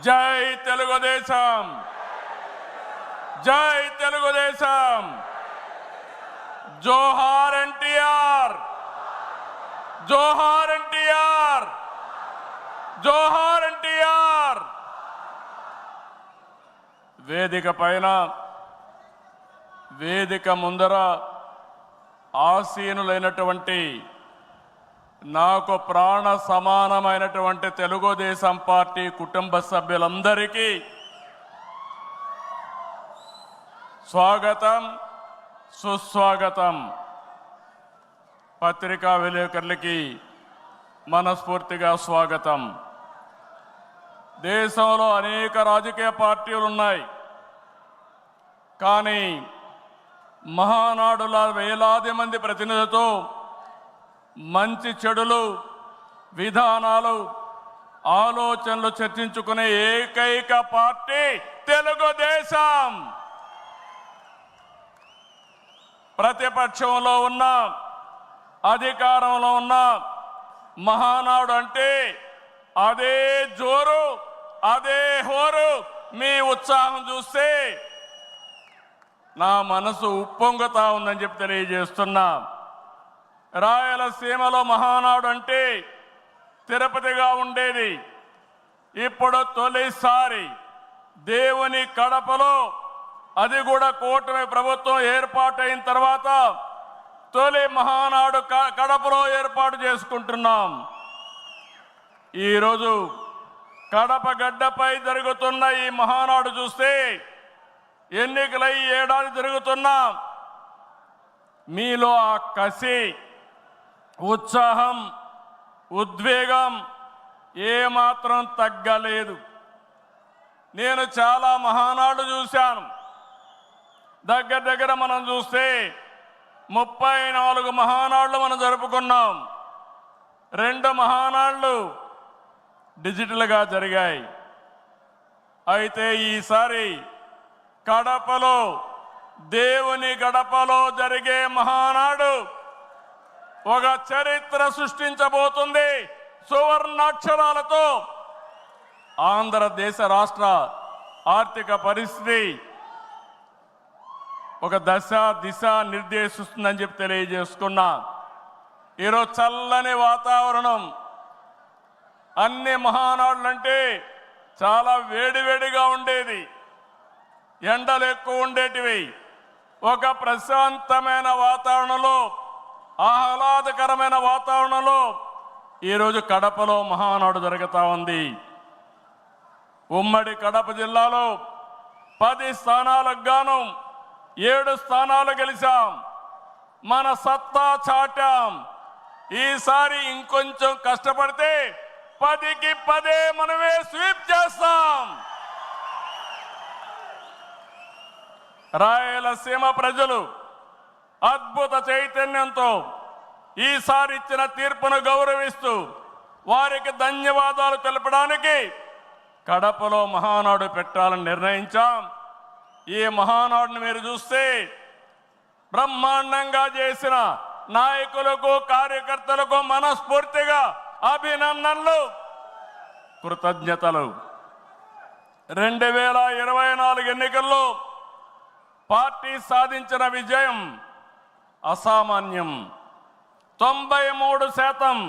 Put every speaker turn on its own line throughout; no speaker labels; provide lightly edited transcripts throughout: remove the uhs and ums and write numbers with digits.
జై తెలుగుదేశం, జై తెలుగుదేశం, జోహార్ ఎన్టీఆర్, జోహార్ ఎన్టీఆర్, జోహార్ ఎన్టీఆర్. వేదిక పైన వేదిక ముందర ఆసీనులైనటువంటి నాకు ప్రాణ సమానమైనటువంటి తెలుగుదేశం పార్టీ కుటుంబ సభ్యులందరికీ స్వాగతం, సుస్వాగతం. పత్రికా విలేకరులకి మనస్ఫూర్తిగా స్వాగతం. దేశంలో అనేక రాజకీయ పార్టీలు ఉన్నాయి, కానీ మహానాడుల వేలాది మంది ప్రతినిధులతో మంచి చెడులు, విధానాలు, ఆలోచనలు చర్చించుకునే ఏకైక పార్టీ తెలుగుదేశం. ప్రతిపక్షంలో ఉన్న, అధికారంలో ఉన్న మహానాడు అంటే అదే జోరు, అదే హోరు. మీ ఉత్సాహం చూస్తే నా మనసు ఉప్పొంగుతా ఉందని చెప్పి తెలియజేస్తున్నా. రాయలసీమలో మహానాడు అంటే తిరుపతిగా ఉండేది. ఇప్పుడు తొలిసారి దేవుని కడపలో, అది కూడా కూటమి ప్రభుత్వం ఏర్పాటైన తర్వాత తొలి మహానాడు కడపలో ఏర్పాటు చేసుకుంటున్నాం. ఈరోజు కడప గడ్డపై జరుగుతున్న ఈ మహానాడు చూస్తే ఎన్నికలై ఏడాది జరుగుతున్నా మీలో ఆ కసి, ఉత్సాహం, ఉద్వేగం ఏమాత్రం తగ్గలేదు. నేను చాలా మహానాడు చూశాను. దగ్గర మనం చూస్తే 34 మహానాడులు మనం జరుపుకున్నాం. 2 మహానాడులు డిజిటల్గా జరిగాయి. అయితే ఈసారి కడపలో, దేవుని గడపలో జరిగే మహానాడు ఒక చరిత్ర సృష్టించబోతుంది. సువర్ణాక్షరాలతో ఆంధ్రదేశ రాష్ట్ర ఆర్థిక పరిస్థితి ఒక దిశ నిర్దేశిస్తుందని చెప్పి తెలియజేసుకున్నా. ఈరోజు చల్లని వాతావరణం. అన్ని మహానాడులంటే చాలా వేడివేడిగా ఉండేది, ఎండలు ఎక్కువ ఉండేటివి. ఒక ప్రశాంతమైన వాతావరణంలో, ఆహ్లాదకరమైన వాతావరణంలో ఈరోజు కడపలో మహానాడు జరుగుతూ ఉంది. ఉమ్మడి కడప జిల్లాలో 10 స్థానాలకు గాను 7 స్థానాలు గెలిచాం. మన సత్తా చాటాం. ఈసారి ఇంకొంచెం కష్టపడితే 10కి 10 మనమే స్వీప్ చేస్తాం. రాయలసీమ ప్రజలు అద్భుత చైతన్యంతో ఈసారి ఇచ్చిన తీర్పును గౌరవిస్తూ వారికి ధన్యవాదాలు తెలపడానికి కడపలో మహానాడు పెట్టాలని నిర్ణయించాం. ఈ మహానాడుని మీరు చూస్తే బ్రహ్మాండంగా చేసిన నాయకులకు, కార్యకర్తలకు మనస్ఫూర్తిగా అభినందనలు, కృతజ్ఞతలు. 2024 ఎన్నికల్లో పార్టీ సాధించిన విజయం అసామాన్యం. 93%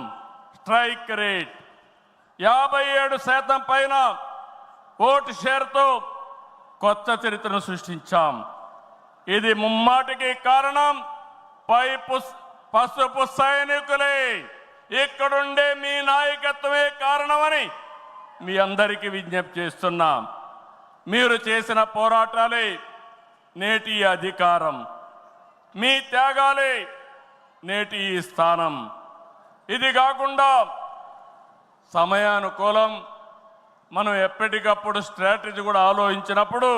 స్ట్రైక్ రేట్, 57% పైన ఓటు షేర్తో కొత్త చరిత్రను సృష్టించాం. ఇది ముమ్మాటికి కారణం పసుపు సైనికులే. ఇక్కడుండే మీ నాయకత్వమే కారణమని మీ అందరికీ విజ్ఞప్తి చేస్తున్నాం. మీరు చేసిన పోరాటాలే నేటి అధికారం, మీ త్యాగాలే నేటి ఈ స్థానం. ఇది కాకుండా సమయానుకూలం మనం ఎప్పటికప్పుడు స్ట్రాటజీ కూడా ఆలోచించినప్పుడు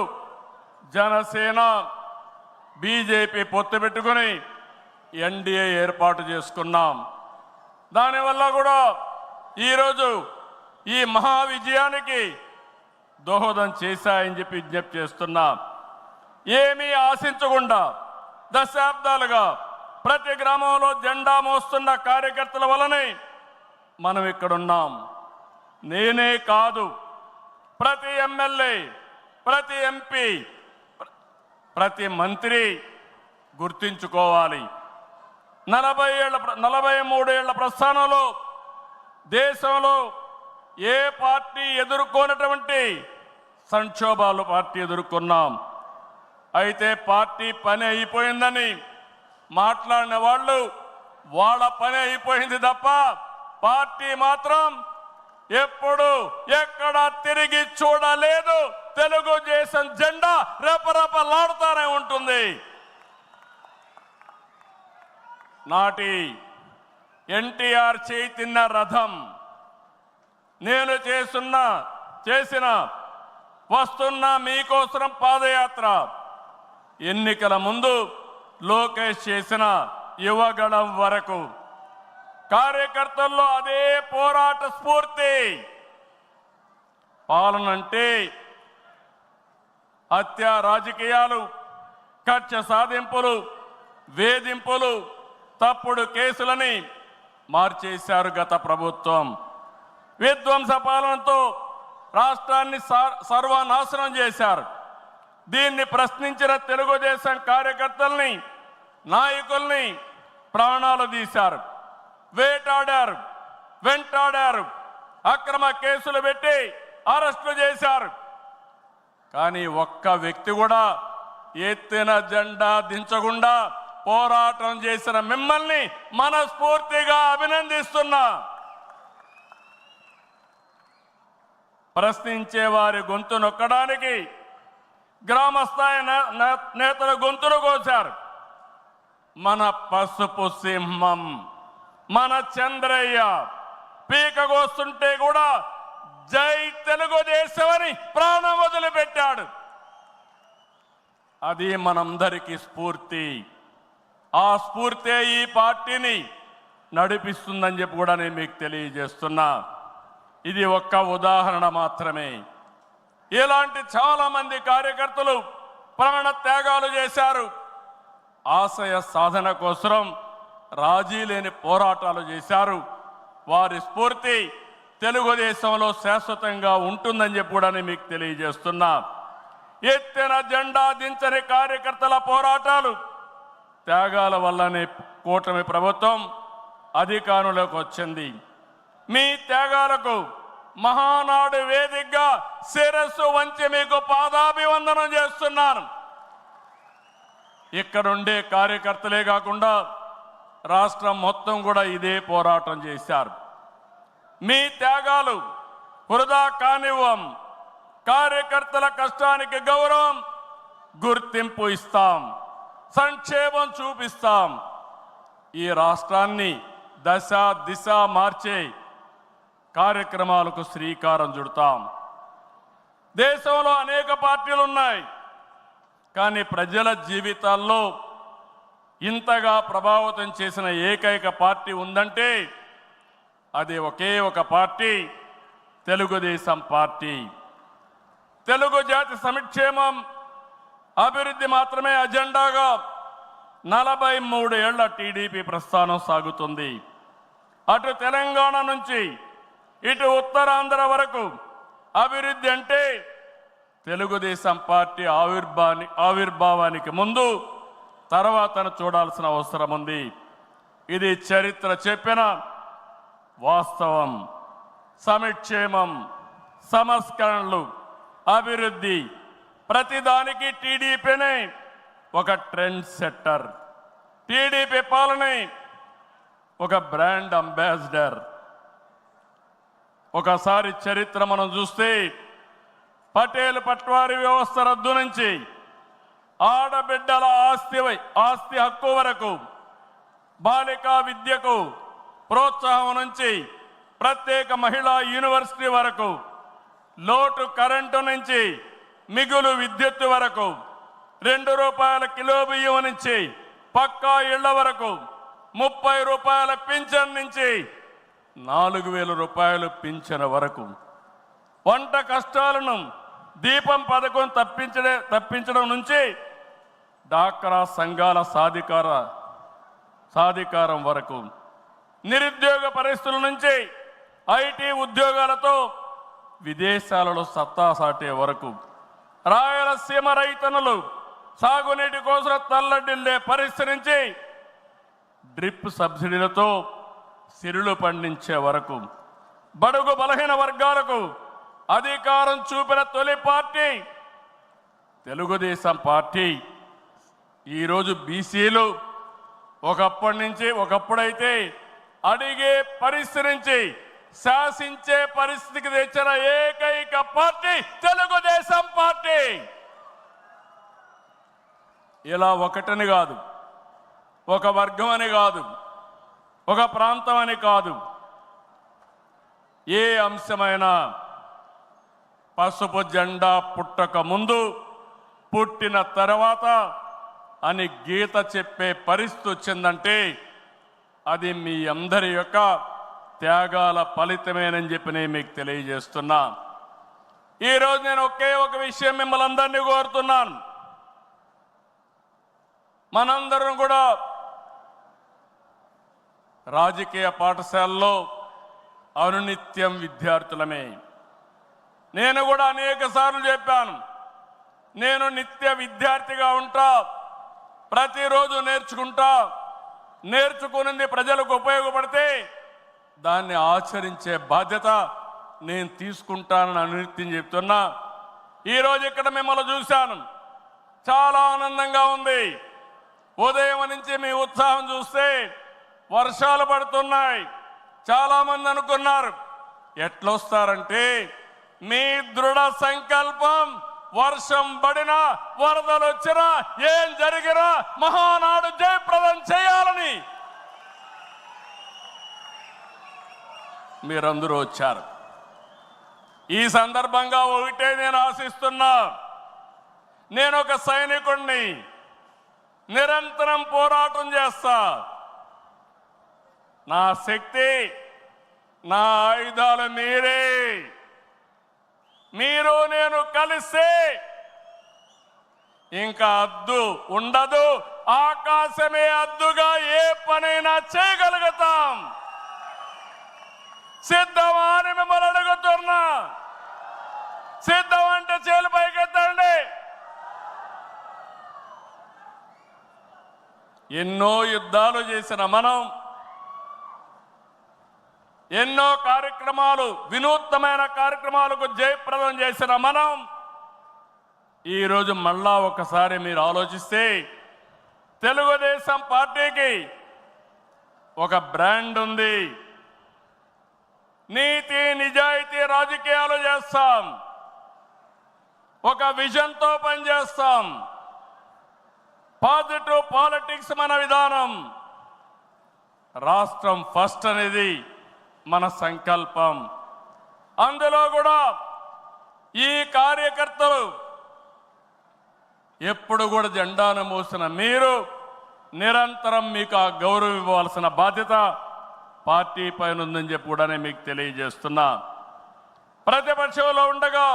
జనసేన, బీజేపీ పొత్తు పెట్టుకుని ఎన్డీఏ ఏర్పాటు చేసుకున్నాం. దానివల్ల కూడా ఈరోజు ఈ మహా విజయానికి దోహదం చేశాయని చెప్పి విజ్ఞప్తి చేస్తున్నా. ఏమీ ఆశించకుండా దశాబ్దాలుగా ప్రతి గ్రామంలో జెండా మోస్తున్న కార్యకర్తల వలనే మనం ఇక్కడున్నాం. నేనే కాదు, ప్రతి ఎమ్మెల్యే, ప్రతి ఎంపీ, ప్రతి మంత్రి గుర్తించుకోవాలి. 43 ఏళ్ల ప్రస్థానంలో దేశంలో ఏ పార్టీ ఎదుర్కొన్నటువంటి సంక్షోభాలు పార్టీ ఎదుర్కొన్నాం. అయితే పార్టీ పని అయిపోయిందని మాట్లాడిన వాళ్ళు వాళ్ళ పని అయిపోయింది తప్ప పార్టీ మాత్రం ఎప్పుడు ఎక్కడ తిరిగి చూడలేదు. తెలుగుదేశం జెండా రెపరెపలాడుతూనే ఉంటుంది. నాటి ఎన్టీఆర్ చైతన్య రథం నేను చేసిన వస్తున్న మీకోసం పాదయాత్ర, ఎన్నికల ముందు లోకేష్ చేసిన యువగళం వరకు కార్యకర్తల్లో అదే పోరాట స్ఫూర్తి. పాలనంటే హత్య రాజకీయాలు, కక్ష సాధింపులు, వేధింపులు, తప్పుడు కేసులని మార్చేశారు గత ప్రభుత్వం. విధ్వంస పాలనతో రాష్ట్రాన్ని సర్వనాశనం చేశారు. దీన్ని ప్రశ్నించిన తెలుగుదేశం కార్యకర్తల్ని, నాయకుల్ని ప్రాణాలు తీశారు, వేటాడారు, వెంటాడారు, అక్రమ కేసులు పెట్టి అరెస్టులు చేశారు. కానీ ఒక్క వ్యక్తి కూడా ఎత్తిన జెండా దించకుండా పోరాటం చేసిన మిమ్మల్ని మనస్ఫూర్తిగా అభినందిస్తున్నా. ప్రశ్నించే వారి గొంతు నొక్కడానికి గ్రామస్థాయి నేతల గొంతులు కోశారు. మన పసుపు సింహం, మన చంద్రయ్య పీకగోస్తుంటే కూడా జై తెలుగుదేశం అని ప్రాణం వదిలిపెట్టాడు. అది మనందరికీ స్ఫూర్తి. ఆ స్ఫూర్తే ఈ పార్టీని నడిపిస్తుందని చెప్పి కూడా నేను మీకు తెలియజేస్తున్నా. ఇది ఒక్క ఉదాహరణ మాత్రమే. ఇలాంటి చాలా మంది కార్యకర్తలు ప్రాణ త్యాగాలు చేశారు. ఆశయ సాధన కోసం రాజీ లేని పోరాటాలు చేశారు. వారి స్ఫూర్తి తెలుగుదేశంలో శాశ్వతంగా ఉంటుందని చెప్పి కూడా నేను మీకు తెలియజేస్తున్నా. ఎత్తిన జెండా దించని కార్యకర్తల పోరాటాలు, త్యాగాల వల్లనే కూటమి ప్రభుత్వం అధికారంలోకి వచ్చింది. మీ త్యాగాలకు మహానాడు వేదికగా శిరస్సు వంచి మీకు పాదాభివందనం చేస్తున్నాను. ఇక్కడుండే కార్యకర్తలే కాకుండా రాష్ట్రం మొత్తం కూడా ఇదే పోరాటం చేశారు. మీ త్యాగాలు వృధా కానివ్వం. కార్యకర్తల కష్టానికి గౌరవం, గుర్తింపు ఇస్తాం, సంక్షేమం చూపిస్తాం. ఈ రాష్ట్రాన్ని దశ దిశ మార్చే కార్యక్రమాలకు శ్రీకారం చుడతాం. దేశంలో అనేక పార్టీలు ఉన్నాయి, కానీ ప్రజల జీవితాల్లో ఇంతగా ప్రభావితం చేసిన ఏకైక పార్టీ ఉందంటే అది ఒకే ఒక పార్టీ, తెలుగుదేశం పార్టీ. తెలుగు జాతి సంక్షేమం, అభివృద్ధి మాత్రమే అజెండాగా 43 ఏళ్ల టీడీపీ ప్రస్థానం సాగుతుంది. అటు తెలంగాణ నుంచి ఇటు ఉత్తరాంధ్ర వరకు అభివృద్ధి అంటే తెలుగుదేశం పార్టీ ఆవిర్భావానికి ముందు తర్వాతను చూడాల్సిన అవసరం ఉంది. ఇది చరిత్ర చెప్పిన వాస్తవం. సంక్షేమం, సంస్కరణలు, అభివృద్ధి, ప్రతిదానికి టీడీపీనే ఒక ట్రెండ్ సెట్టర్. టీడీపీ పాలనే ఒక బ్రాండ్ అంబాసిడర్. ఒకసారి చరిత్ర మనం చూస్తే పటేల్ పట్వారీ వ్యవస్థ రద్దు నుంచి ఆడబిడ్డల ఆస్తి హక్కు వరకు, బాలికా విద్యకు ప్రోత్సాహం నుంచి ప్రత్యేక మహిళా యూనివర్సిటీ వరకు, లోటు కరెంటు నుంచి మిగులు విద్యుత్తు వరకు, 2 రూపాయల కిలో బియ్యం నుంచి పక్కా ఇళ్ల వరకు, 30 రూపాయల పింఛన్ నుంచి 4,000 రూపాయలు పింఛన్ వరకు, వంట కష్టాలను దీపం పథకం తప్పించడం నుంచి డాక్రా సంఘాల సాధికారం వరకు, నిరుద్యోగ పరిస్థితుల నుంచి ఐటీ ఉద్యోగాలతో విదేశాలలో సత్తా సాటే వరకు రాయలసీమ రైతన్నలు సాగునీటి కోసం తల్లడిల్లే పరిస్థితి నుంచి డ్రిప్ సబ్సిడీలతో సిరులు పండించే వరకు బడుగు బలహీన వర్గాలకు అధికారం చూపిన తొలి పార్టీ తెలుగుదేశం పార్టీ. ఈరోజు బీసీలు ఒకప్పుడైతే అడిగే పరిస్థితి నుంచి శాసించే పరిస్థితికి తెచ్చిన ఏకైక పార్టీ తెలుగుదేశం పార్టీ. ఇలా ఒకటని కాదు, ఒక వర్గం అని కాదు, ఒక ప్రాంతం అని కాదు, ఏ అంశమైనా పసుపు జెండా పుట్టక ముందు పుట్టిన తర్వాత అని గీత చెప్పే పరిస్థితి వచ్చిందంటే అది మీ అందరి యొక్క త్యాగాల ఫలితమేనని చెప్పి నేను మీకు తెలియజేస్తున్నా. ఈరోజు నేను ఒకే ఒక విషయం మిమ్మల్ని అందరినీ కోరుతున్నాను. మనందరం కూడా రాజకీయ పాఠశాలలో అనునిత్యం విద్యార్థులమే. నేను కూడా అనేక సార్లు చెప్పాను, నేను నిత్య విద్యార్థిగా ఉంటా, ప్రతిరోజు నేర్చుకుంటా, నేర్చుకున్నది ప్రజలకు ఉపయోగపడితే దాన్ని ఆచరించే బాధ్యత నేను తీసుకుంటానని అనునిత్యం చెప్తున్నా. ఈరోజు ఇక్కడ మిమ్మల్ని చూశాను, చాలా ఆనందంగా ఉంది. ఉదయం నుంచి మీ ఉత్సాహం చూస్తే వర్షాలు పడుతున్నాయి. చాలామంది అనుకున్నారు ఎట్లొస్తారంటే మీ దృఢ సంకల్పం వర్షం పడినా వరదలు వచ్చినా ఏం జరిగినా మహానాడు జయప్రదం చేయాలని మీరందరూ వచ్చారు. ఈ సందర్భంగా ఒకటే నేను ఆశిస్తున్నా, నేను ఒక సైనికుడిని, నిరంతరం పోరాటం చేస్తా. నా శక్తి, నా ఆయుధాలు మీరే. మీరు నేను కలిస్తే ఇంకా అద్దు ఉండదు, ఆకాశమే అద్దుగా ఏ పనైనా చేయగలుగుతాం. సిద్ధమా అని మిమ్మల్ని అడుగుతున్నా. సిద్ధం అంటే చేలు పైకెత్తండి. ఎన్నో యుద్ధాలు చేసిన మనం, ఎన్నో కార్యక్రమాలు, వినూత్నమైన కార్యక్రమాలకు జయప్రదం చేసిన మనం ఈరోజు మళ్ళా ఒకసారి మీరు ఆలోచిస్తే తెలుగుదేశం పార్టీకి ఒక బ్రాండ్ ఉంది. నీతి నిజాయితీ రాజకీయాలు చేస్తాం, ఒక విజన్తో పనిచేస్తాం. పాజిటివ్ పాలిటిక్స్ మన విధానం. రాష్ట్రం ఫస్ట్ అనేది మన సంకల్పం. అందులో కూడా ఈ కార్యకర్తలు ఎప్పుడు కూడా జెండాను మోసిన మీరు నిరంతరం మీకు ఆ గౌరవం ఇవ్వాల్సిన బాధ్యత పార్టీ పైన ఉందని చెప్పి కూడా నేను మీకు తెలియజేస్తున్నా. ప్రతిపక్షంలో ఉండగా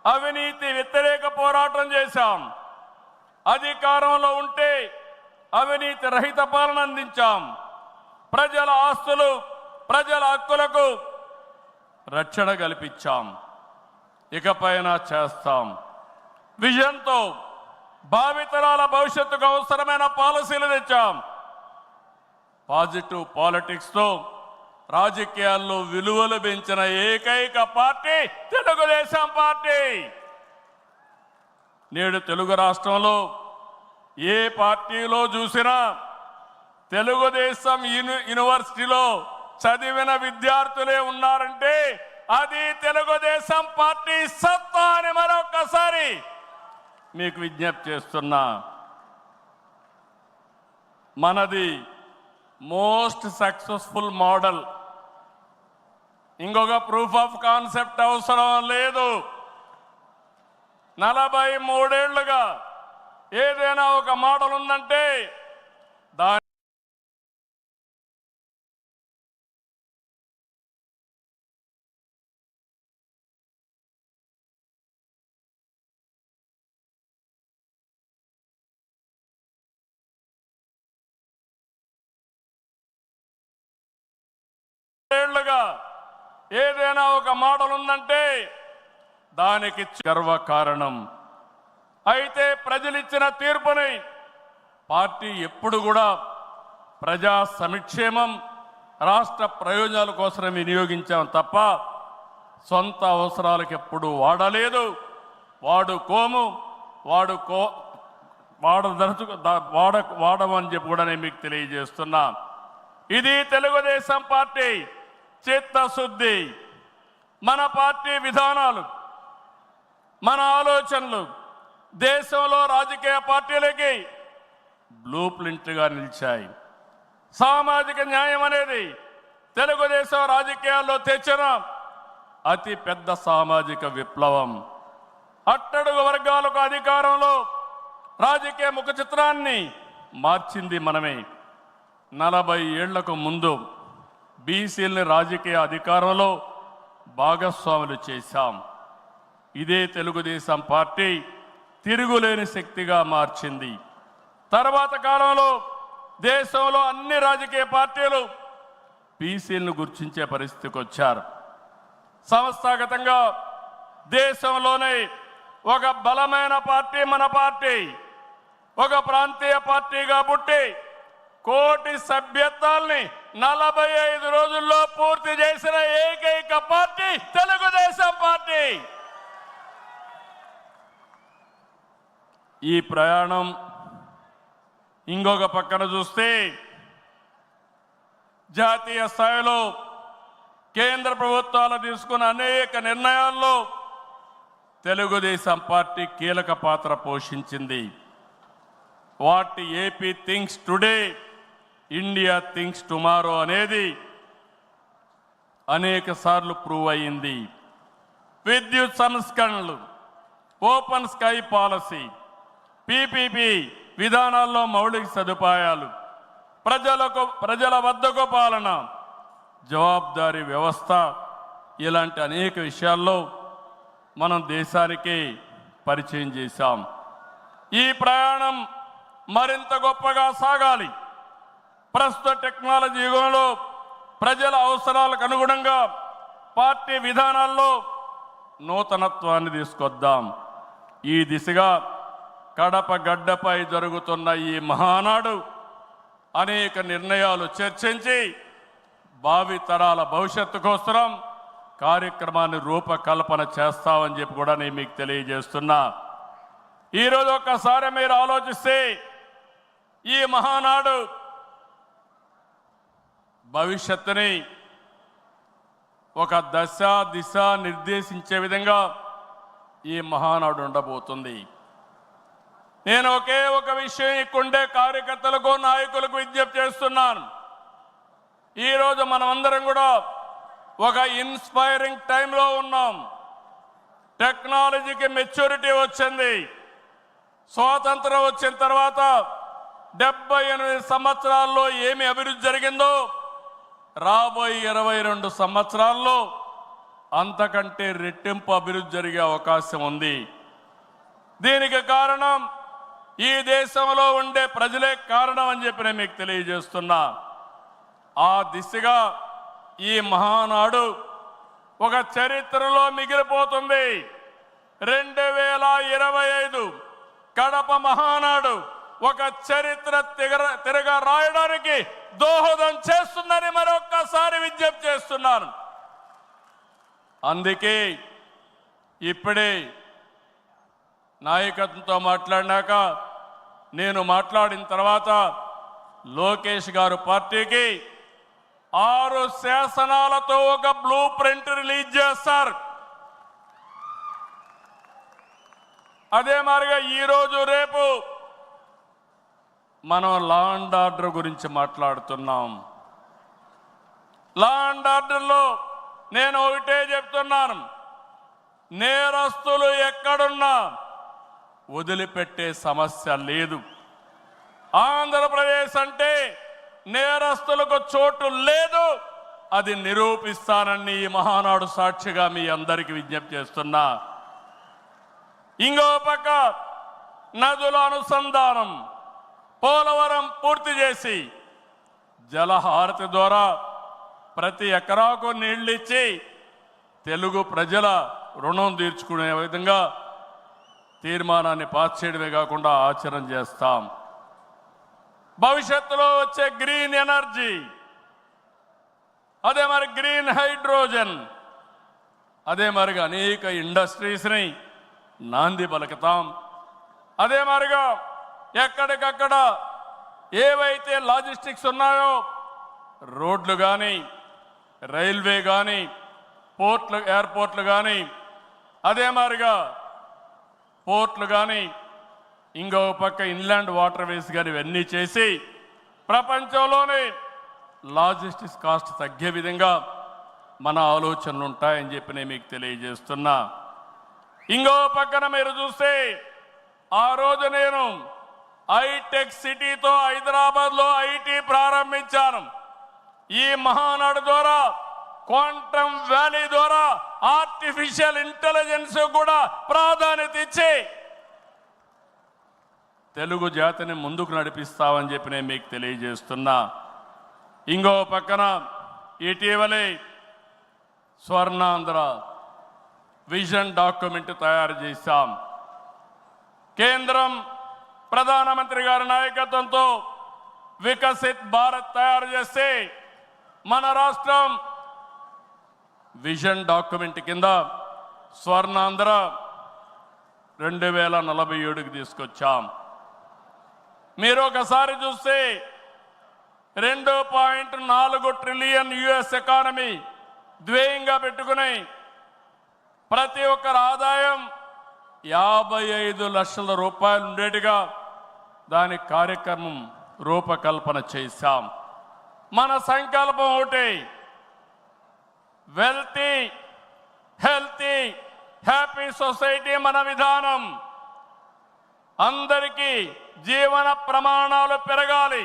అవినీతి వ్యతిరేక పోరాటం చేశాం. అధికారంలో ఉంటే అవినీతి రహిత పాలన అందించాం. ప్రజల ఆస్తులు, ప్రజల హక్కులకు రక్షణ కల్పించాం. ఇకపైన చేస్తాం. విజన్తో భావితరాల భవిష్యత్తుకు అవసరమైన పాలసీలు తెచ్చాం. పాజిటివ్ పాలిటిక్స్తో రాజకీయాల్లో విలువలు పెంచిన ఏకైక పార్టీ తెలుగుదేశం పార్టీ. నేడు తెలుగు రాష్ట్రంలో ఏ పార్టీలో చూసినా తెలుగుదేశం యూనివర్సిటీలో చదివిన విద్యార్థులే ఉన్నారంటే అది తెలుగుదేశం పార్టీ సత్తా అని మరొకసారి మీకు విజ్ఞప్తి చేస్తున్నా. మనది మోస్ట్ సక్సెస్ఫుల్ మోడల్. ఇంకొక ప్రూఫ్ ఆఫ్ కాన్సెప్ట్ అవసరం లేదు. 43 ఏళ్లుగా ఏదైనా ఒక మోడల్ ఉందంటే దాని ఏళ్లుగా ఏదైనా ఒక మోడల్ ఉందంటే దానికి గర్వకారణం. అయితే ప్రజలిచ్చిన తీర్పుని పార్టీ ఎప్పుడు కూడా ప్రజా సంక్షేమం, రాష్ట్ర ప్రయోజనాల కోసం వినియోగించాం తప్ప సొంత అవసరాలకు ఎప్పుడు వాడలేదు, వాడుకోము, వాడమని చెప్పి కూడా నేను మీకు తెలియజేస్తున్నా. ఇది తెలుగుదేశం పార్టీ చిత్తశుద్ధి. మన పార్టీ విధానాలు, మన ఆలోచనలు దేశంలో రాజకీయ పార్టీలకి బ్లూ ప్రింట్గా నిలిచాయి. సామాజిక న్యాయం అనేది తెలుగుదేశం రాజకీయాల్లో తెచ్చిన అతి పెద్ద సామాజిక విప్లవం. అట్టడుగు వర్గాలకు అధికారంలో రాజకీయ ముఖ చిత్రాన్ని మార్చింది మనమే. 40 ఏళ్లకు ముందు బీసీలని రాజకీయ అధికారంలో భాగస్వాములు చేశాం. ఇదే తెలుగుదేశం పార్టీ తిరుగులేని శక్తిగా మార్చింది. తర్వాత కాలంలో దేశంలో అన్ని రాజకీయ పార్టీలు బీసీలను గుర్తించే పరిస్థితికి వచ్చారు. సంస్థాగతంగా దేశంలోనే ఒక బలమైన పార్టీ మన పార్టీ. ఒక ప్రాంతీయ పార్టీగా పుట్టి కోటి సభ్యత్వాల్ని 45 రోజుల్లో పూర్తి చేసిన ఏకైక పార్టీ తెలుగుదేశం పార్టీ. ఈ ప్రయాణం ఇంకొక పక్కన చూస్తే జాతీయ స్థాయిలో కేంద్ర ప్రభుత్వాలు తీసుకున్న అనేక నిర్ణయాల్లో తెలుగుదేశం పార్టీ కీలక పాత్ర పోషించింది. What AP thinks today, India thinks tomorrow అనేది అనేక సార్లు ప్రూవ్ అయింది. విద్యుత్ సంస్కరణలు, ఓపెన్ స్కై పాలసీ, పీపీపీ విధానాల్లో మౌలిక సదుపాయాలు, ప్రజల వద్దకు పాలన, జవాబుదారీ వ్యవస్థ, ఇలాంటి అనేక విషయాల్లో మనం దేశానికి పరిచయం చేశాం. ఈ ప్రయాణం మరింత గొప్పగా సాగాలి. ప్రస్తుత టెక్నాలజీ యుగంలో ప్రజల అవసరాలకు అనుగుణంగా పార్టీ విధానాల్లో నూతనత్వాన్ని తీసుకొద్దాం. ఈ దిశగా కడప గడ్డపై జరుగుతున్న ఈ మహానాడు అనేక నిర్ణయాలు చర్చించి భావితరాల భవిష్యత్తు కోసం కార్యక్రమాన్ని రూపకల్పన చేస్తామని చెప్పి కూడా నేను మీకు తెలియజేస్తున్నా. ఈరోజు ఒక్కసారి మీరు ఆలోచిస్తే ఈ మహానాడు భవిష్యత్తుని ఒక దశ దిశ నిర్దేశించే విధంగా ఈ మహానాడు ఉండబోతుంది. నేను ఒకే ఒక విషయం ఇక్కడుండే కార్యకర్తలకు, నాయకులకు విజ్ఞప్తి చేస్తున్నాను. ఈరోజు మనమందరం కూడా ఒక ఇన్స్పైరింగ్ టైంలో ఉన్నాం. టెక్నాలజీకి మెచ్యూరిటీ వచ్చింది. స్వాతంత్రం వచ్చిన తర్వాత 78 సంవత్సరాల్లో ఏమి అభివృద్ధి జరిగిందో రాబోయే 22 సంవత్సరాల్లో అంతకంటే రెట్టింపు అభివృద్ధి జరిగే అవకాశం ఉంది. దీనికి కారణం ఈ దేశంలో ఉండే ప్రజలే కారణం అని చెప్పి నేను మీకు తెలియజేస్తున్నా. ఆ దిశగా ఈ మహానాడు ఒక చరిత్రలో మిగిలిపోతుంది. 2025 కడప మహానాడు ఒక చరిత్ర తిరగ రాయడానికి దోహదం చేస్తుందని మరొక్కసారి విజ్ఞప్తి చేస్తున్నాను. అందుకే ఇప్పుడే నాయకత్వంతో మాట్లాడినాక నేను మాట్లాడిన తర్వాత లోకేష్ గారు పార్టీకి 6 శాసనాలతో ఒక బ్లూ ప్రింట్ రిలీజ్ చేస్తారు. అదే మాదిరిగా ఈరోజు రేపు మనం లా అండ్ ఆర్డర్ గురించి మాట్లాడుతున్నాం. లా అండ్ ఆర్డర్లో నేను ఒకటే చెప్తున్నాను, నేరస్తులు ఎక్కడున్నా వదిలిపెట్టే సమస్య లేదు. ఆంధ్రప్రదేశ్ అంటే నేరస్తులకు చోటు లేదు. అది నిరూపిస్తానని ఈ మహానాడు సాక్షిగా మీ అందరికీ విజ్ఞప్తి చేస్తున్నా. ఇంకో పక్క నదుల అనుసంధానం, పోలవరం పూర్తి చేసి జలహారతి ద్వారా ప్రతి ఎకరాకు నీళ్ళిచ్చి తెలుగు ప్రజల రుణం తీర్చుకునే విధంగా తీర్మానాన్ని పాస్ చేయడమే కాకుండా ఆచరణ చేస్తాం. భవిష్యత్తులో వచ్చే గ్రీన్ ఎనర్జీ, అదే మరి గ్రీన్ హైడ్రోజన్, అదే మరిగా అనేక ఇండస్ట్రీస్ని నాంది పలుకుతాం. అదే మరిగా ఎక్కడికక్కడ ఏవైతే లాజిస్టిక్స్ ఉన్నాయో రోడ్లు కానీ, రైల్వే కానీ, పోర్ట్లు, ఎయిర్పోర్ట్లు కానీ, అదే మరిగా పోర్ట్లు కానీ, ఇంకో పక్క ఇన్లాండ్ వాటర్ వేస్ కానీ ఇవన్నీ చేసి ప్రపంచంలోనే లాజిస్టిక్స్ కాస్ట్ తగ్గే విధంగా మన ఆలోచనలు ఉంటాయని చెప్పి నేను మీకు తెలియజేస్తున్నా. ఇంకో పక్కన మీరు చూస్తే ఆ రోజు నేను హైటెక్ సిటీతో హైదరాబాద్లో ఐటీ ప్రారంభించాను. ఈ మహానాడు ద్వారా, క్వాంటమ్ వ్యాలీ ద్వారా ఆర్టిఫిషియల్ ఇంటెలిజెన్స్ కూడా ప్రాధాన్యత ఇచ్చి తెలుగు జాతిని ముందుకు నడిపిస్తామని చెప్పి నేను మీకు తెలియజేస్తున్నా. ఇంకో పక్కన ఇటీవలే స్వర్ణాంధ్ర విజన్ డాక్యుమెంట్ తయారు చేశాం. కేంద్రం ప్రధానమంత్రి గారి నాయకత్వంతో వికసిత్ భారత్ తయారు చేస్తే మన రాష్ట్రం విజన్ డాక్యుమెంట్ కింద స్వర్ణాంధ్ర 2047కి తీసుకొచ్చాం. మీరు ఒకసారి చూస్తే 2.4 ట్రిలియన్ యుఎస్ ఎకానమీ ధ్యేయంగా పెట్టుకుని ప్రతి ఒక్కరి ఆదాయం 55 లక్షల రూపాయలు ఉండేట్టుగా దాని కార్యక్రమం రూపకల్పన చేశాం. మన సంకల్పం ఒకటి, వెల్తీ, హెల్తీ, హ్యాపీ సొసైటీ మన విధానం. అందరికీ జీవన ప్రమాణాలు పెరగాలి,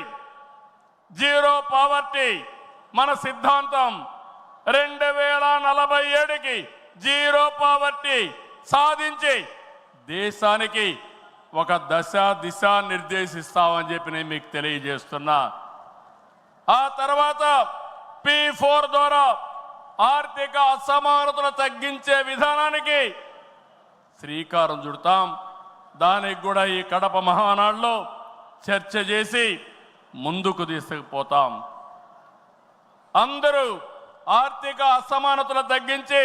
జీరో పావర్టీ మన సిద్ధాంతం. 2047కి జీరో పావర్టీ సాధించి దేశానికి ఒక దిశ నిర్దేశిస్తామని చెప్పి నేను మీకు తెలియజేస్తున్నా. ఆ తర్వాత P4 ద్వారా ఆర్థిక అసమానతలు తగ్గించే విధానానికి శ్రీకారం చుడతాం. దానికి కూడా ఈ కడప మహానాడులో చర్చ చేసి ముందుకు తీసుకుపోతాం. అందరూ ఆర్థిక అసమానతలు తగ్గించి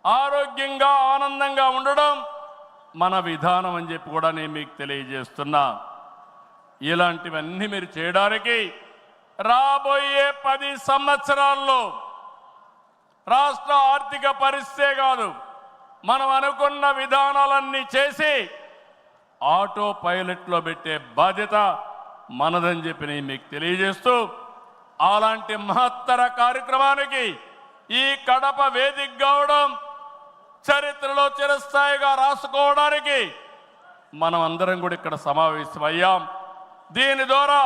ఆరోగ్యంగా, ఆనందంగా ఉండడం మన విధానం అని చెప్పి కూడా నేను మీకు తెలియజేస్తున్నా. ఇలాంటివన్నీ మీరు చేయడానికి రాబోయే 10 సంవత్సరాల్లో రాష్ట్ర ఆర్థిక పరిస్థితే కాదు, మనం అనుకున్న విధానాలన్నీ చేసి ఆటో పైలట్లో పెట్టే బాధ్యత మనదని చెప్పి నేను మీకు తెలియజేస్తూ, అలాంటి మహత్తర కార్యక్రమానికి ఈ కడప వేదిక కావడం, చరిత్రలో చిరస్థాయిగా రాసుకోవడానికి మనం అందరం కూడా ఇక్కడ సమావేశమయ్యాం. దీని ద్వారా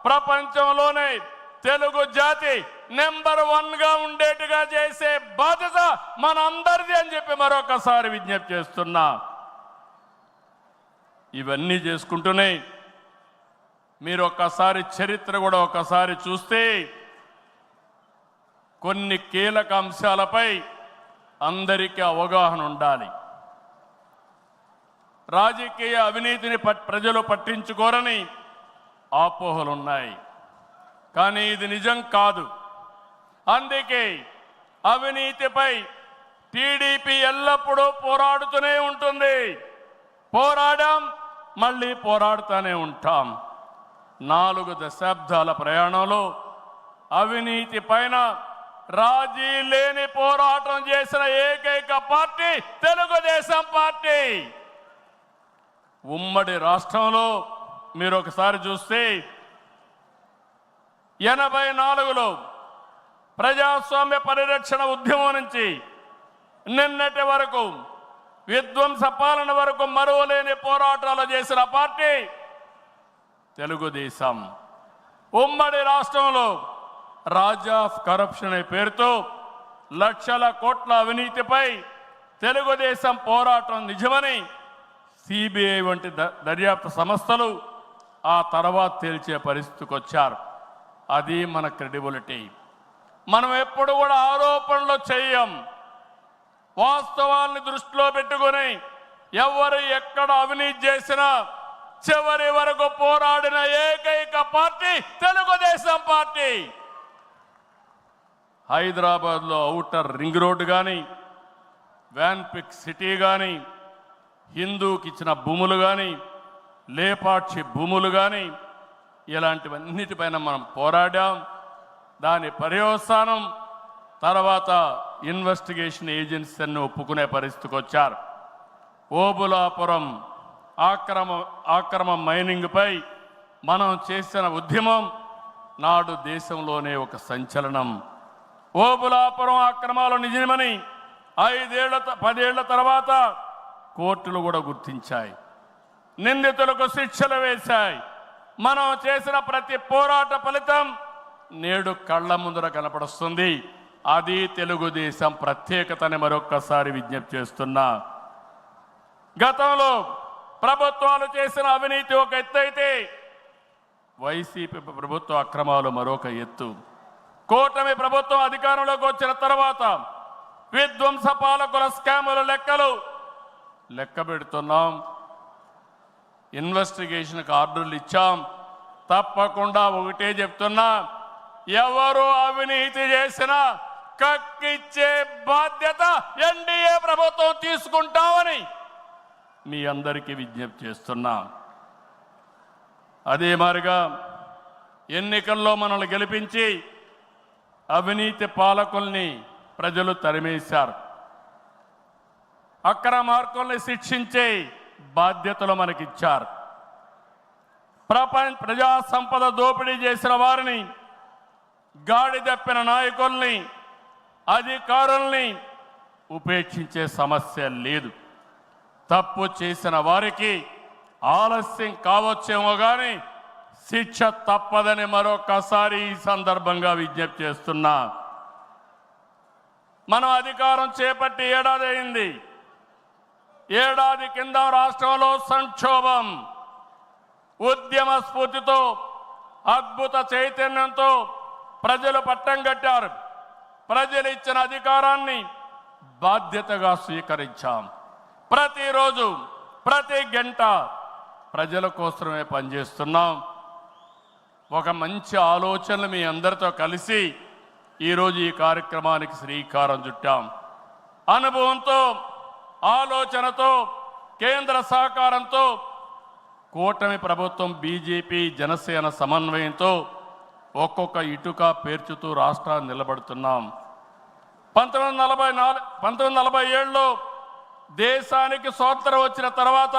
ప్రపంచంలోనే తెలుగు జాతి నెంబర్ 1గా ఉండేట్టుగా చేసే బాధ్యత మన అందరిది అని చెప్పి మరొకసారి విజ్ఞప్తి చేస్తున్నా. ఇవన్నీ చేసుకుంటూనే మీరు ఒక్కసారి చరిత్ర కూడా ఒకసారి చూస్తే కొన్ని కీలక అంశాలపై అందరికీ అవగాహన ఉండాలి. రాజకీయ అవినీతిని ప్రజలు పట్టించుకోరని అపోహలున్నాయి, కానీ ఇది నిజం కాదు. అందుకే అవినీతిపై టీడీపీ ఎల్లప్పుడూ పోరాడుతూనే ఉంటుంది. పోరాడాం, మళ్ళీ పోరాడుతూనే ఉంటాం. 4 దశాబ్దాల ప్రయాణంలో అవినీతి పైన రాజీ లేని పోరాటం చేసిన ఏకైక పార్టీ తెలుగుదేశం పార్టీ. ఉమ్మడి రాష్ట్రంలో మీరు ఒకసారి చూస్తే 84లో ప్రజాస్వామ్య పరిరక్షణ ఉద్యమం నుంచి నిన్నటి వరకు విధ్వంస పాలన వరకు మరువలేని పోరాటాలు చేసిన పార్టీ తెలుగుదేశం. ఉమ్మడి రాష్ట్రంలో రాజ్ ఆఫ్ కరప్షన్ అనే పేరుతో లక్షల కోట్ల అవినీతిపై తెలుగుదేశం పోరాటం నిజమని సిబిఐ వంటి దర్యాప్తు సంస్థలు ఆ తర్వాత తేల్చే పరిస్థితికి వచ్చారు. అది మన క్రెడిబిలిటీ. మనం ఎప్పుడు కూడా ఆరోపణలు చేయం, వాస్తవాల్ని దృష్టిలో పెట్టుకొని ఎవరు ఎక్కడ అవినీతి చేసినా చివరి వరకు పోరాడిన ఏకైక పార్టీ తెలుగుదేశం పార్టీ. హైదరాబాద్లో ఔటర్ రింగ్ రోడ్డు కానీ, వ్యాన్పిక్ సిటీ కానీ, హిందూకి ఇచ్చిన భూములు కానీ, లేపాక్షి భూములు కానీ, ఇలాంటివన్నిటిపైన మనం పోరాడాం. దాని పర్యవసానం తర్వాత ఇన్వెస్టిగేషన్ ఏజెన్సీని ఒప్పుకునే పరిస్థితికి వచ్చారు. ఓబులాపురం ఆక్రమ మైనింగ్పై మనం చేసిన ఉద్యమం నాడు దేశంలోనే ఒక సంచలనం. ఓబులాపురం అక్రమాలు నిజమని 10 ఏళ్ల తర్వాత కోర్టులు కూడా గుర్తించాయి, నిందితులకు శిక్షలు వేశాయి. మనం చేసిన ప్రతి పోరాట ఫలితం నేడు కళ్ళ ముందర కనపడుస్తుంది. అది తెలుగుదేశం ప్రత్యేకతని మరొక్కసారి విజ్ఞప్తి చేస్తున్నా. గతంలో ప్రభుత్వాలు చేసిన అవినీతి ఒక ఎత్తు అయితే వైసీపీ ప్రభుత్వ అక్రమాలు మరొక ఎత్తు. కూటమి ప్రభుత్వం అధికారంలోకి వచ్చిన తర్వాత విధ్వంస పాలకుల స్కాముల లెక్క పెడుతున్నాం. ఇన్వెస్టిగేషన్కి ఆర్డర్లు ఇచ్చాం. తప్పకుండా ఒకటే చెప్తున్నా, ఎవరు అవినీతి చేసినా కక్కిచ్చే బాధ్యత ఎన్డీఏ ప్రభుత్వం తీసుకుంటామని మీ అందరికీ విజ్ఞప్తి చేస్తున్నా. అదే మాదిరిగా ఎన్నికల్లో మనల్ని గెలిపించి అవినీతి పాలకుల్ని ప్రజలు తరిమేశారు. అక్రమార్కుల్ని శిక్షించే బాధ్యతలు మనకిచ్చారు. ప్రజా సంపద దోపిడీ చేసిన వారిని, గాడి తప్పిన నాయకుల్ని, అధికారుల్ని ఉపేక్షించే సమస్య లేదు. తప్పు చేసిన వారికి ఆలస్యం కావచ్చేమో కానీ శిక్ష తప్పదని మరొకసారి ఈ సందర్భంగా విజ్ఞప్తి చేస్తున్నా. మనం అధికారం చేపట్టి ఏడాది అయింది. ఏడాది కింద రాష్ట్రంలో సంక్షోభం, ఉద్యమ స్ఫూర్తితో, అద్భుత చైతన్యంతో ప్రజలు పట్టం కట్టారు. ప్రజలు ఇచ్చిన అధికారాన్ని బాధ్యతగా స్వీకరించాం. ప్రతిరోజు ప్రతి గంట ప్రజల కోసమే పనిచేస్తున్నాం. ఒక మంచి ఆలోచనలు మీ అందరితో కలిసి ఈరోజు ఈ కార్యక్రమానికి శ్రీకారం చుట్టాం. అనుభవంతో, ఆలోచనతో, కేంద్ర సహకారంతో కూటమి ప్రభుత్వం బీజేపీ జనసేన సమన్వయంతో ఒక్కొక్క ఇటుక పేర్చుతూ రాష్ట్రాన్ని నిలబడుతున్నాం. 1947లో దేశానికి స్వాతంత్రం వచ్చిన తర్వాత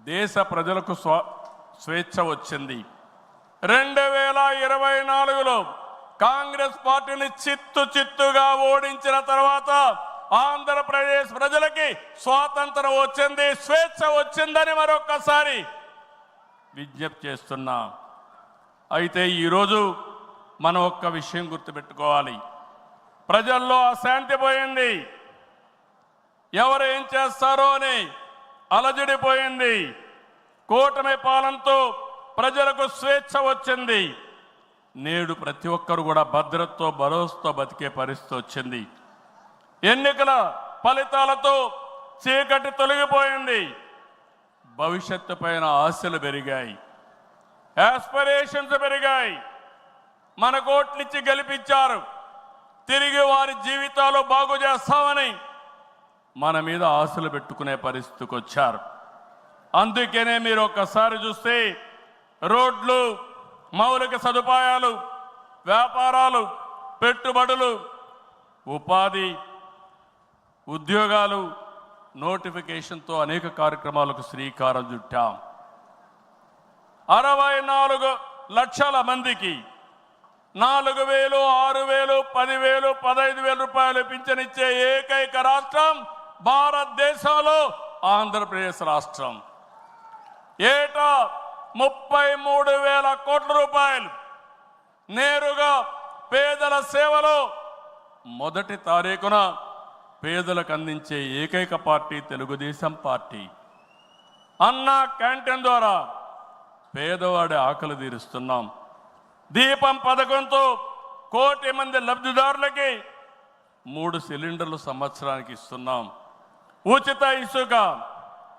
దేశ ప్రజలకు స్వేచ్ఛ వచ్చింది. 2024లో కాంగ్రెస్ పార్టీని చిత్తుగా ఓడించిన తర్వాత ఆంధ్రప్రదేశ్ ప్రజలకి స్వాతంత్రం వచ్చింది, స్వేచ్ఛ వచ్చిందని మరొక్కసారి విజ్ఞప్తి చేస్తున్నా. అయితే ఈరోజు మనం ఒక్క విషయం గుర్తుపెట్టుకోవాలి. ప్రజల్లో అశాంతి పోయింది. ఎవరు ఏం చేస్తారో అని అలజడిపోయింది. కూటమి పాలనతో ప్రజలకు స్వేచ్ఛ వచ్చింది. నేడు ప్రతి ఒక్కరు కూడా భద్రతతో, భరోసాతో బతికే పరిస్థితి వచ్చింది. ఎన్నికల ఫలితాలతో చీకటి తొలగిపోయింది. భవిష్యత్తు పైన ఆశలు పెరిగాయి, ఆస్పిరేషన్స్ పెరిగాయి. మన కోట్లిచ్చి గెలిపించారు. తిరిగి వారి జీవితాలు బాగు చేస్తామని మన మీద ఆశలు పెట్టుకునే పరిస్థితికి వచ్చారు. అందుకనే మీరు ఒక్కసారి చూస్తే రోడ్లు, మౌలిక సదుపాయాలు, వ్యాపారాలు, పెట్టుబడులు, ఉపాధి, ఉద్యోగాలు, నోటిఫికేషన్తో అనేక కార్యక్రమాలకు శ్రీకారం చుట్టాం. 64 లక్షల మందికి 4,000, 6,000, 10,000, 15,000 రూపాయలు పింఛనిచ్చే ఏకైక రాష్ట్రం భారతదేశంలో ఆంధ్రప్రదేశ్ రాష్ట్రం. ఏటా 33,000 కోట్ల రూపాయలు నేరుగా పేదల సేవలో మొదటి తారీఖున పేదలకు అందించే ఏకైక పార్టీ తెలుగుదేశం పార్టీ. అన్న క్యాంటీన్ ద్వారా పేదవాడి ఆకలి తీరుస్తున్నాం. దీపం పథకంతో 1,00,00,000 మంది లబ్ధిదారులకి 3 సిలిండర్లు సంవత్సరానికి ఇస్తున్నాం. ఉచిత ఇసుక,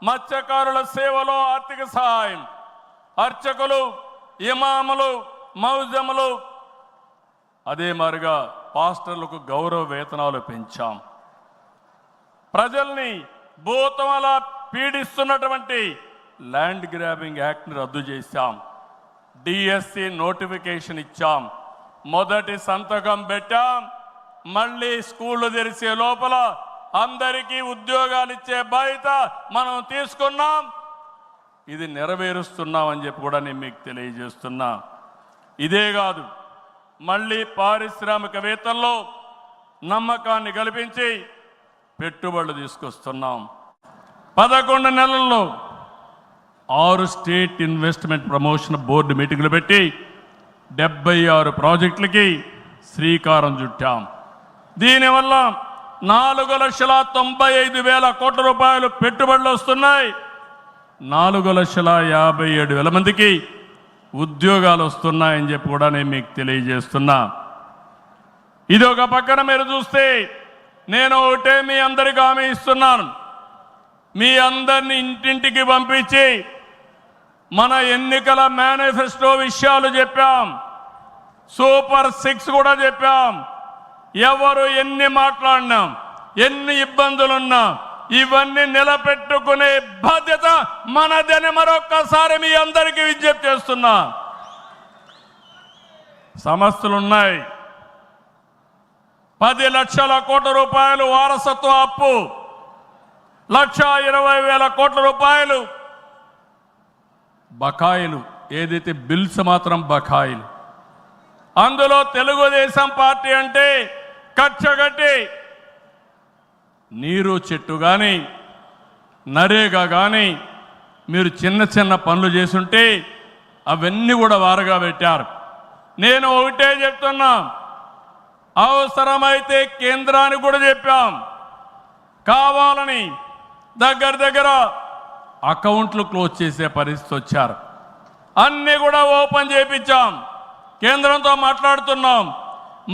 మత్స్యకారుల సేవలో ఆర్థిక సహాయం, అర్చకులు, ఇమాములు, మౌజములు, అదే మాదిరిగా పాస్టర్లకు గౌరవ వేతనాలు పెంచాం. ప్రజల్ని భూతమల పీడిస్తున్నటువంటి ల్యాండ్ గ్రాబింగ్ యాక్ట్ని రద్దు చేశాం. డిఎస్సి నోటిఫికేషన్ ఇచ్చాం. మొదటి సంతకం పెట్టాం. మళ్ళీ స్కూళ్ళు తెరిచే లోపల అందరికీ ఉద్యోగాలు ఇచ్చే బాధ్యత మనం తీసుకున్నాం. ఇది నెరవేరుస్తున్నామని చెప్పి కూడా నేను మీకు తెలియజేస్తున్నా. ఇదే కాదు, మళ్ళీ పారిశ్రామికవేత్తల్లో నమ్మకాన్ని కల్పించి పెట్టుబడులు తీసుకొస్తున్నాం. 11 నెలల్లో 6 స్టేట్ ఇన్వెస్ట్మెంట్ ప్రమోషన్ బోర్డు మీటింగులు పెట్టి 76 ప్రాజెక్టులకి శ్రీకారం చుట్టాం. దీనివల్ల 4,95,000 కోట్ల రూపాయలు పెట్టుబడులు వస్తున్నాయి. 4,57,000 మందికి ఉద్యోగాలు వస్తున్నాయని చెప్పి కూడా నేను మీకు తెలియజేస్తున్నా. ఇది ఒక పక్కన మీరు చూస్తే, నేను ఒకటే మీ అందరికీ హామీ ఇస్తున్నాను. మీ అందరిని ఇంటింటికి పంపించి మన ఎన్నికల మేనిఫెస్టో విషయాలు చెప్పాం. సూపర్ 6 కూడా చెప్పాం. ఎవరు ఎన్ని మాట్లాడినా, ఎన్ని ఇబ్బందులున్నా ఇవన్నీ నిలబెట్టుకునే బాధ్యత మనదని మరొక్కసారి మీ అందరికీ విజ్ఞప్తి చేస్తున్నా. సమస్యలున్నాయి. 10 లక్షల కోట్ల రూపాయలు వారసత్వ అప్పు, 1,20,000 కోట్ల రూపాయలు బకాయిలు, ఏదైతే బిల్స్ మాత్రం బకాయిలు. అందులో తెలుగుదేశం పార్టీ అంటే కక్షగట్టి నీరు చెట్టు కానీ, నరేగా కానీ మీరు చిన్న చిన్న పనులు చేసుంటే అవన్నీ కూడా వారగా పెట్టారు. నేను ఒకటే చెప్తున్నా, అవసరమైతే కేంద్రానికి కూడా చెప్పాం. కావాలని దగ్గర అకౌంట్లు క్లోజ్ చేసే పరిస్థితి వచ్చారు. అన్నీ కూడా ఓపెన్ చేయించాం. కేంద్రంతో మాట్లాడుతున్నాం.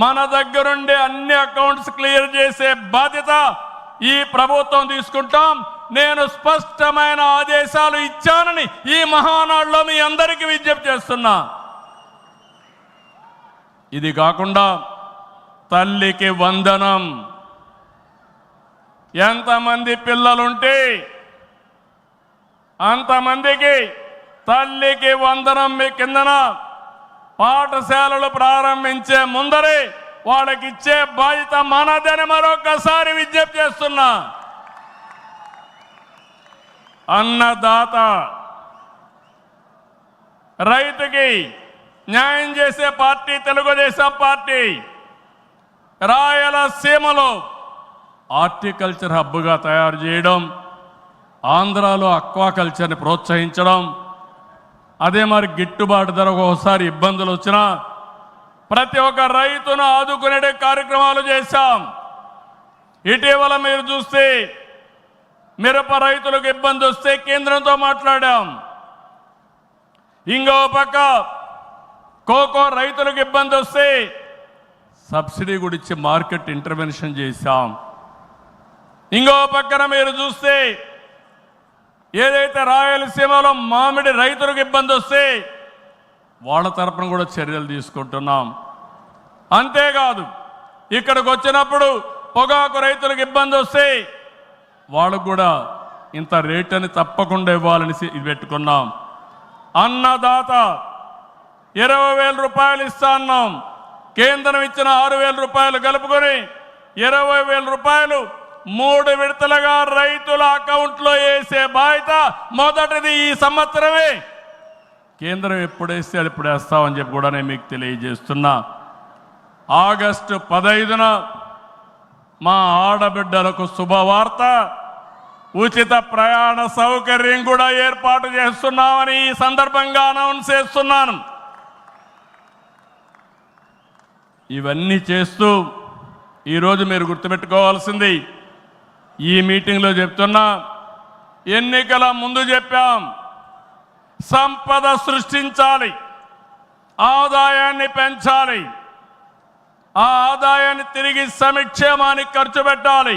మన దగ్గరుండే అన్ని అకౌంట్స్ క్లియర్ చేసే బాధ్యత ఈ ప్రభుత్వం తీసుకుంటాం. నేను స్పష్టమైన ఆదేశాలు ఇచ్చానని ఈ మహానాడులో మీ అందరికీ విజ్ఞప్తి చేస్తున్నా. ఇది కాకుండా తల్లికి వందనం, ఎంతమంది పిల్లలుంటే అంతమందికి తల్లికి వందనం మీ కిందన పాఠశాలలు ప్రారంభించే ముందరే వాళ్ళకి ఇచ్చే బాధ్యత మనదని మరొకసారి విజ్ఞప్తి చేస్తున్నా. అన్నదాత, రైతుకి న్యాయం చేసే పార్టీ తెలుగుదేశం పార్టీ. రాయలసీమలో హార్టికల్చర్ హబ్గా తయారు చేయడం, ఆంధ్రాలో అక్వాకల్చర్ని ప్రోత్సహించడం, అదే మరి గిట్టుబాటు ధర ఒకసారి ఇబ్బందులు వచ్చినా ప్రతి ఒక్క రైతును ఆదుకునే కార్యక్రమాలు చేశాం. ఇటీవల మీరు చూస్తే మిరప రైతులకు ఇబ్బంది వస్తే కేంద్రంతో మాట్లాడాం. ఇంకో పక్క కోకో రైతులకు ఇబ్బంది వస్తే సబ్సిడీ కూడా ఇచ్చి మార్కెట్ ఇంటర్వెన్షన్ చేశాం. ఇంకో పక్కన మీరు చూస్తే ఏదైతే రాయలసీమలో మామిడి రైతులకు ఇబ్బంది వస్తే వాళ్ళ తరపున కూడా చర్యలు తీసుకుంటున్నాం. అంతేకాదు, ఇక్కడికి వచ్చినప్పుడు పొగాకు రైతులకు ఇబ్బంది వస్తే వాళ్ళకు కూడా ఇంత రేట్ అని తప్పకుండా ఇవ్వాలని ఇది పెట్టుకున్నాం. అన్నదాత 20,000 రూపాయలు ఇస్తా అన్నాం. కేంద్రం ఇచ్చిన 6,000 రూపాయలు కలుపుకొని 20,000 రూపాయలు 3 విడతలుగా రైతుల అకౌంట్లో వేసే బాధ్యత మొదటిది ఈ సంవత్సరమే. కేంద్రం ఎప్పుడేస్తే అది ఇప్పుడు వేస్తామని చెప్పి కూడా నేను మీకు తెలియజేస్తున్నా. ఆగస్టు 15న మా ఆడబిడ్డలకు శుభవార్త, ఉచిత ప్రయాణ సౌకర్యం కూడా ఏర్పాటు చేస్తున్నామని ఈ సందర్భంగా అనౌన్స్ చేస్తున్నాను. ఇవన్నీ చేస్తూ ఈరోజు మీరు గుర్తుపెట్టుకోవాల్సింది, ఈ మీటింగ్లో చెప్తున్నా, ఎన్నికల ముందు చెప్పాం, సంపద సృష్టించాలి, ఆదాయాన్ని పెంచాలి. ఆ ఆదాయాన్ని తిరిగి సంక్షేమానికి ఖర్చు పెట్టాలి,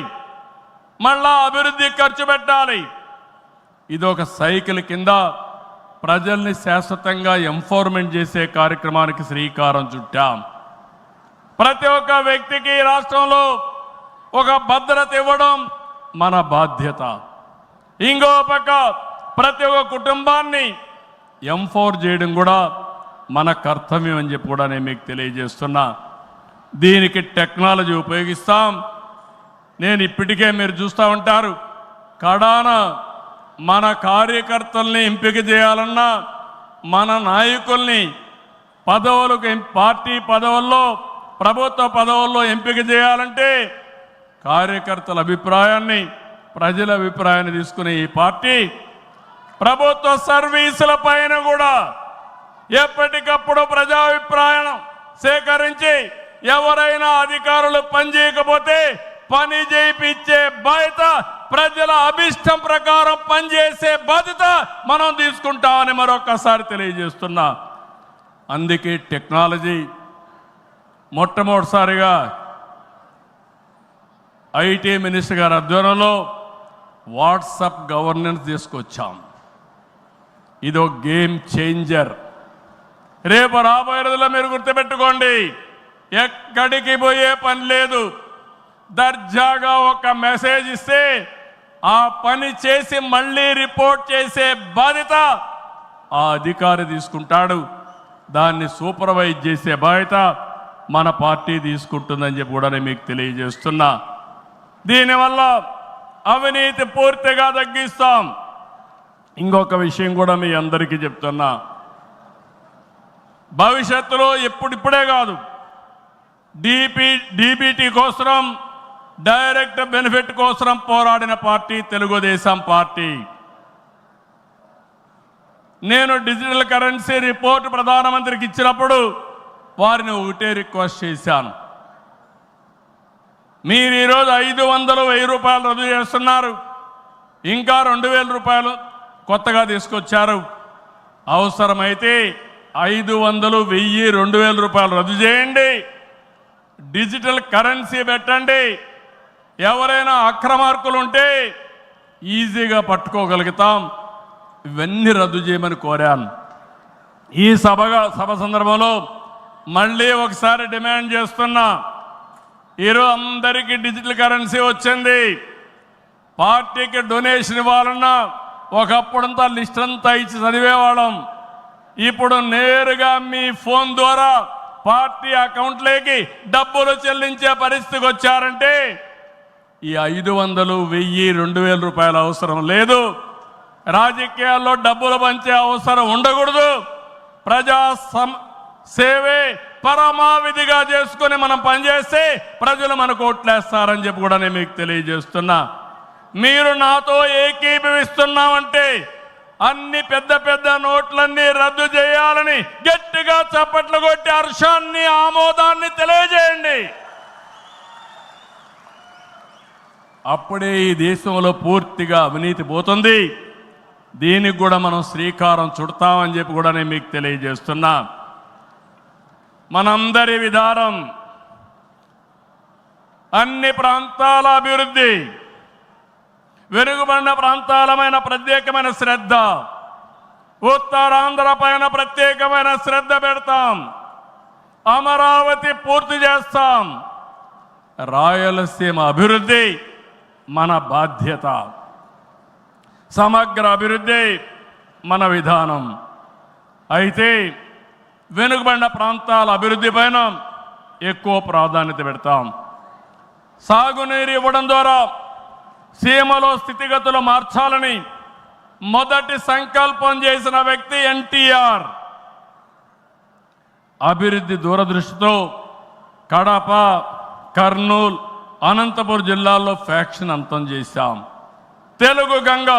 మళ్ళా అభివృద్ధికి ఖర్చు పెట్టాలి. ఇదొక సైకిల్ కింద ప్రజల్ని శాశ్వతంగా ఎంపవర్మెంట్ చేసే కార్యక్రమానికి శ్రీకారం చుట్టాం. ప్రతి ఒక్క వ్యక్తికి రాష్ట్రంలో ఒక భద్రత ఇవ్వడం మన బాధ్యత. ఇంకో పక్క ప్రతి ఒక్క కుటుంబాన్ని ఎంపవర్ చేయడం కూడా మన కర్తవ్యం అని చెప్పి కూడా నేను మీకు తెలియజేస్తున్నా. దీనికి టెక్నాలజీ ఉపయోగిస్తాం. నేను ఇప్పటికే మీరు చూస్తూ ఉంటారు, కడాన మన కార్యకర్తల్ని ఎంపిక చేయాలన్నా, మన నాయకుల్ని పదవులకు పార్టీ పదవుల్లో ప్రభుత్వ పదవుల్లో ఎంపిక చేయాలంటే కార్యకర్తల అభిప్రాయాన్ని, ప్రజల అభిప్రాయాన్ని తీసుకునే ఈ పార్టీ ప్రభుత్వ సర్వీసుల పైన కూడా ఎప్పటికప్పుడు ప్రజాభిప్రాయం సేకరించి ఎవరైనా అధికారులు పనిచేయకపోతే పని చేయించే బాధ్యత, ప్రజల అభిష్టం ప్రకారం పనిచేసే బాధ్యత మనం తీసుకుంటామని మరొకసారి తెలియజేస్తున్నా. అందుకే టెక్నాలజీ మొట్టమొదటిసారిగా ఐటీ మినిస్టర్ గారి ఆధ్వర్యంలో వాట్సాప్ గవర్నెన్స్ తీసుకొచ్చాం. ఇదో గేమ్ చేంజర్. రేపు రాబోయే రోజుల్లో మీరు గుర్తుపెట్టుకోండి, ఎక్కడికి పోయే పని లేదు. దర్జాగా ఒక మెసేజ్ ఇస్తే ఆ పని చేసి మళ్ళీ రిపోర్ట్ చేసే బాధ్యత ఆ అధికారి తీసుకుంటాడు. దాన్ని సూపర్వైజ్ చేసే బాధ్యత మన పార్టీ తీసుకుంటుందని చెప్పి కూడా నేను మీకు తెలియజేస్తున్నా. దీనివల్ల అవినీతి పూర్తిగా తగ్గిస్తాం. ఇంకొక విషయం కూడా మీ అందరికీ చెప్తున్నా, భవిష్యత్తులో ఇప్పుడే కాదు, డీబీటీ కోసం, డైరెక్ట్ బెనిఫిట్ కోసం పోరాడిన పార్టీ తెలుగుదేశం పార్టీ. నేను డిజిటల్ కరెన్సీ రిపోర్ట్ ప్రధానమంత్రికి ఇచ్చినప్పుడు వారిని ఒకటే రిక్వెస్ట్ చేశాను, మీరు ఈరోజు 500, 1000 రూపాయలు రద్దు చేస్తున్నారు, ఇంకా 2000 రూపాయలు కొత్తగా తీసుకొచ్చారు. అవసరమైతే 500, 1000, 2000 రూపాయలు రద్దు చేయండి, డిజిటల్ కరెన్సీ పెట్టండి. ఎవరైనా అక్రమార్కులు ఉంటే ఈజీగా పట్టుకోగలుగుతాం. ఇవన్నీ రద్దు చేయమని కోరాను. ఈ సభ సందర్భంలో మళ్ళీ ఒకసారి డిమాండ్ చేస్తున్నా, ఈరోజు అందరికీ డిజిటల్ కరెన్సీ వచ్చింది. పార్టీకి డొనేషన్ ఇవ్వాలన్నా ఒకప్పుడంతా లిస్ట్ అంతా ఇచ్చి చదివేవాళ్ళం. ఇప్పుడు నేరుగా మీ ఫోన్ ద్వారా పార్టీ అకౌంట్లోకి డబ్బులు చెల్లించే పరిస్థితికి వచ్చారంటే ఈ 500, 1000, 2000 రూపాయల అవసరం లేదు. రాజకీయాల్లో డబ్బులు పంచే అవసరం ఉండకూడదు. ప్రజా సేవే పరమావిధిగా చేసుకుని మనం పనిచేస్తే ప్రజలు మనకు ఓట్లేస్తారని చెప్పి కూడా నేను మీకు తెలియజేస్తున్నా. మీరు నాతో ఏకీభవిస్తున్నామంటే అన్ని పెద్ద నోట్లన్నీ రద్దు చేయాలని గట్టిగా చప్పట్లు కొట్టి హర్షాన్ని, ఆమోదాన్ని తెలియజేయండి. అప్పుడే ఈ దేశంలో పూర్తిగా అవినీతి పోతుంది. దీనికి కూడా మనం శ్రీకారం చుడతామని చెప్పి కూడా నేను మీకు తెలియజేస్తున్నా. మనందరి విధానం అన్ని ప్రాంతాల అభివృద్ధి, వెనుకబడిన ప్రాంతాలమైన ప్రత్యేకమైన శ్రద్ధ, ఉత్తరాంధ్ర పైన ప్రత్యేకమైన శ్రద్ధ పెడతాం. అమరావతి పూర్తి చేస్తాం. రాయలసీమ అభివృద్ధి మన బాధ్యత. సమగ్ర అభివృద్ధి మన విధానం. అయితే వెనుకబడిన ప్రాంతాల అభివృద్ధి పైన ఎక్కువ ప్రాధాన్యత పెడతాం. సాగునీరు ఇవ్వడం ద్వారా సీమలో స్థితిగతులు మార్చాలని మొదటి సంకల్పం చేసిన వ్యక్తి ఎన్టీఆర్. అభివృద్ధి దూరదృష్టితో కడప, కర్నూలు, అనంతపురం జిల్లాల్లో ఫ్యాక్షన్ అంతం చేశాం. తెలుగు గంగ,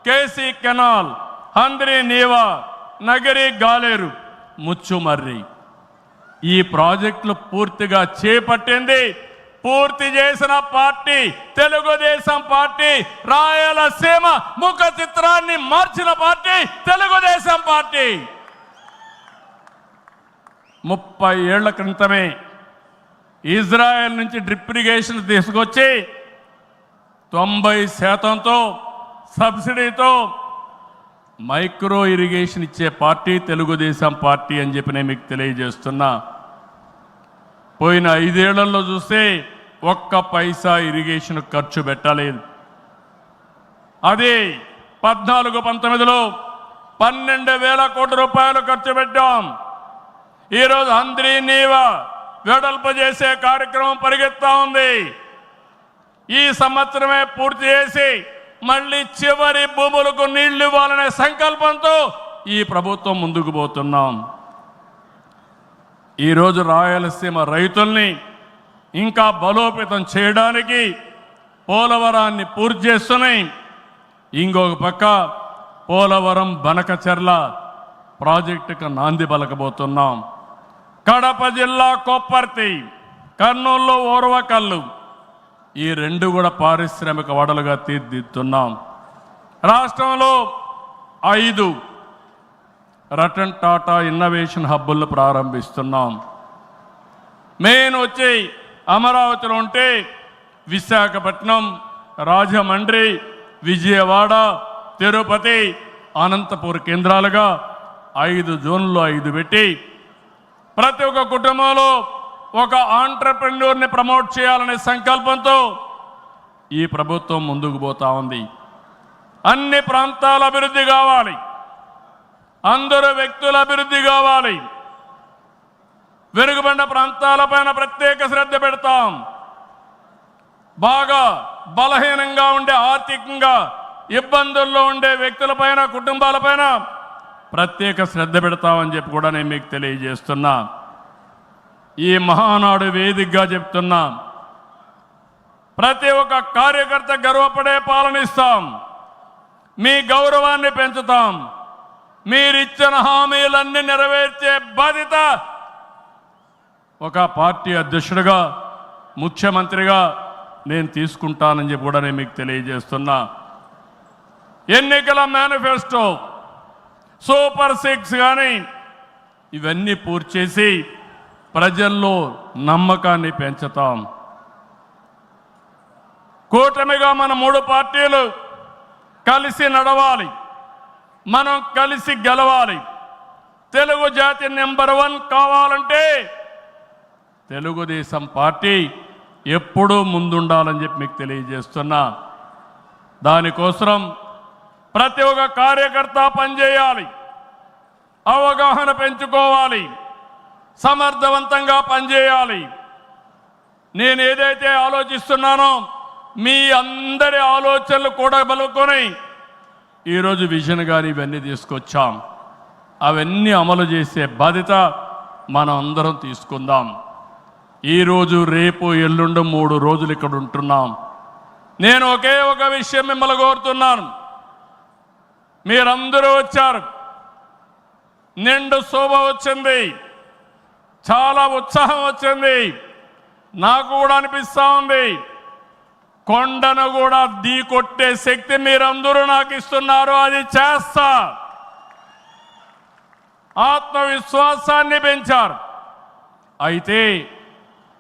కేసీ కెనాల్, హంద్రీ నీవా, నగరి గాలేరు, ముచ్చుమర్రి ఈ ప్రాజెక్టులు పూర్తిగా చేపట్టింది, పూర్తి చేసిన పార్టీ తెలుగుదేశం పార్టీ. రాయలసీమ ముఖ చిత్రాన్ని మార్చిన పార్టీ తెలుగుదేశం పార్టీ. 30 ఏళ్ల క్రితమే ఇజ్రాయెల్ నుంచి డ్రిప్ ఇరిగేషన్ తీసుకొచ్చి 90%తో సబ్సిడీతో మైక్రో ఇరిగేషన్ ఇచ్చే పార్టీ తెలుగుదేశం పార్టీ అని చెప్పి నేను మీకు తెలియజేస్తున్నా. పోయిన 5 ఏళ్లలో చూస్తే ఒక్క పైసా ఇరిగేషన్ ఖర్చు పెట్టలేదు. అది 14-19లో 12,000 కోట్ల రూపాయలు ఖర్చు పెట్టాం. ఈరోజు హంద్రీ నీవా వెడల్పు చేసే కార్యక్రమం పరిగెత్తా ఉంది. ఈ సంవత్సరమే పూర్తి చేసి మళ్ళీ చివరి భూములకు నీళ్లు ఇవ్వాలనే సంకల్పంతో ఈ ప్రభుత్వం ముందుకు పోతున్నాం. ఈరోజు రాయలసీమ రైతుల్ని ఇంకా బలోపేతం చేయడానికి పోలవరాన్ని పూర్తి చేస్తున్నాయి. ఇంకొక పక్క పోలవరం బనకచెర్ల ప్రాజెక్టుకు నాంది పలకబోతున్నాం. కడప జిల్లా కొప్పర్తి, కర్నూలులో ఓర్వకల్లు, ఈ 2 కూడా పారిశ్రామిక వడలుగా తీర్చిదిద్దుతున్నాం. రాష్ట్రంలో 5 రతన్ టాటా ఇన్నోవేషన్ హబ్బులను ప్రారంభిస్తున్నాం. మెయిన్ వచ్చి అమరావతిలో ఉంటే విశాఖపట్నం, రాజమండ్రి, విజయవాడ, తిరుపతి, అనంతపూర్ కేంద్రాలుగా 5 జోన్లు 5 పెట్టి ప్రతి ఒక్క కుటుంబంలో ఒక ఆంట్రప్రెన్యూర్ని ప్రమోట్ చేయాలనే సంకల్పంతో ఈ ప్రభుత్వం ముందుకు పోతా ఉంది. అన్ని ప్రాంతాల అభివృద్ధి కావాలి, అందరూ వ్యక్తుల అభివృద్ధి కావాలి. వెనుకబడిన ప్రాంతాలపైన ప్రత్యేక శ్రద్ధ పెడతాం. బాగా బలహీనంగా ఉండే, ఆర్థికంగా ఇబ్బందుల్లో ఉండే వ్యక్తులపైన, కుటుంబాలపైన ప్రత్యేక శ్రద్ధ పెడతామని చెప్పి కూడా నేను మీకు తెలియజేస్తున్నా. ఈ మహానాడు వేదికగా చెప్తున్నా, ప్రతి ఒక్క కార్యకర్త గర్వపడే పాలనిస్తాం. మీ గౌరవాన్ని పెంచుతాం. మీరిచ్చిన హామీలన్నీ నెరవేర్చే బాధ్యత ఒక పార్టీ అధ్యక్షుడిగా, ముఖ్యమంత్రిగా నేను తీసుకుంటానని చెప్పి కూడా నేను మీకు తెలియజేస్తున్నా. ఎన్నికల మేనిఫెస్టో, సూపర్ 6 కానీ ఇవన్నీ పూర్తి చేసి ప్రజల్లో నమ్మకాన్ని పెంచుతాం. కూటమిగా మన 3 పార్టీలు కలిసి నడవాలి, మనం కలిసి గెలవాలి. తెలుగు జాతి నెంబర్ 1 కావాలంటే తెలుగుదేశం పార్టీ ఎప్పుడూ ముందుండాలని చెప్పి మీకు తెలియజేస్తున్నా. దానికోసం ప్రతి ఒక్క కార్యకర్త పనిచేయాలి, అవగాహన పెంచుకోవాలి, సమర్థవంతంగా పనిచేయాలి. నేను ఏదైతే ఆలోచిస్తున్నానో మీ అందరి ఆలోచనలు కూడా బలుకొని ఈరోజు విజన్ గాని ఇవన్నీ తీసుకొచ్చాం. అవన్నీ అమలు చేసే బాధ్యత మనం అందరం తీసుకుందాం. ఈరోజు, రేపు, ఎల్లుండి 3 రోజులు ఇక్కడ ఉంటున్నాం. నేను ఒకే ఒక విషయం మిమ్మల్ని కోరుతున్నాను. మీరందరూ వచ్చారు, నిండు శోభ వచ్చింది, చాలా ఉత్సాహం వచ్చింది. నాకు కూడా అనిపిస్తూ ఉంది, కొండను కూడా ఢీ కొట్టే శక్తి మీరందరూ నాకు ఇస్తున్నారు. అది చేస్తా. ఆత్మవిశ్వాసాన్ని పెంచారు. అయితే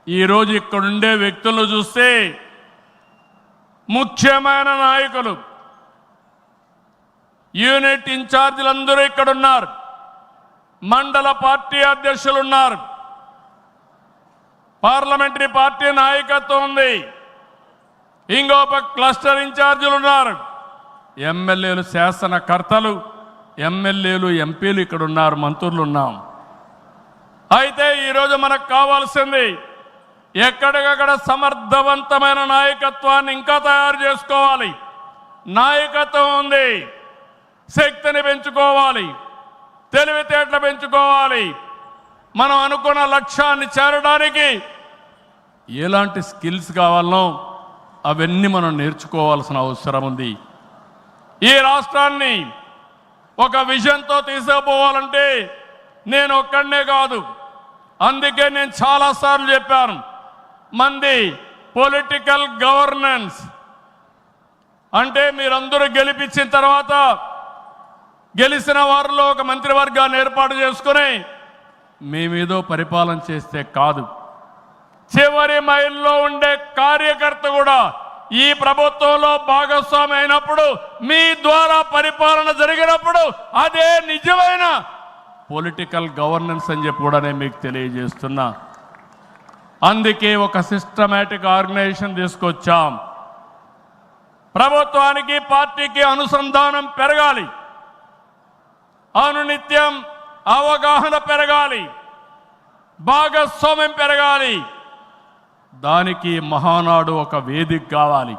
ఈరోజు ఇక్కడుండే వ్యక్తులను చూస్తే ముఖ్యమైన నాయకులు, యూనిట్ ఇన్ఛార్జీలందరూ ఇక్కడున్నారు, మండల పార్టీ అధ్యక్షులు ఉన్నారు, పార్లమెంటరీ పార్టీ నాయకత్వం ఉంది, ఇంకొక క్లస్టర్ ఇన్ఛార్జీలు ఉన్నారు, ఎమ్మెల్యేలు, శాసనకర్తలు, ఎమ్మెల్యేలు, ఎంపీలు ఇక్కడ ఉన్నారు, మంత్రులు ఉన్నాం. అయితే ఈరోజు మనకు కావాల్సింది ఎక్కడికక్కడ సమర్థవంతమైన నాయకత్వాన్ని ఇంకా తయారు చేసుకోవాలి. నాయకత్వం ఉంది, శక్తిని పెంచుకోవాలి, తెలివితేటలు పెంచుకోవాలి. మనం అనుకున్న లక్ష్యాన్ని చేరడానికి ఎలాంటి స్కిల్స్ కావాలనో అవన్నీ మనం నేర్చుకోవాల్సిన అవసరం ఉంది. ఈ రాష్ట్రాన్ని ఒక విజన్తో తీసుకుపోవాలంటే నేను ఒక్కడనే కాదు. అందుకే నేను చాలాసార్లు చెప్పాను, మంది పొలిటికల్ గవర్నెన్స్ అంటే మీరందరూ గెలిపించిన తర్వాత గెలిచిన వారిలో ఒక మంత్రివర్గాన్ని ఏర్పాటు చేసుకుని మేమేదో పరిపాలన చేస్తే కాదు, చివరి మైల్లో ఉండే కార్యకర్త కూడా ఈ ప్రభుత్వంలో భాగస్వామి అయినప్పుడు, మీ ద్వారా పరిపాలన జరిగినప్పుడు అదే నిజమైన పొలిటికల్ గవర్నెన్స్ అని చెప్పి కూడా నేను మీకు తెలియజేస్తున్నా. అందుకే ఒక సిస్టమేటిక్ ఆర్గనైజేషన్ తీసుకొచ్చాం. ప్రభుత్వానికి పార్టీకి అనుసంధానం పెరగాలి, అనునిత్యం అవగాహన పెరగాలి, భాగస్వామ్యం పెరగాలి. దానికి మహానాడు ఒక వేదిక కావాలి.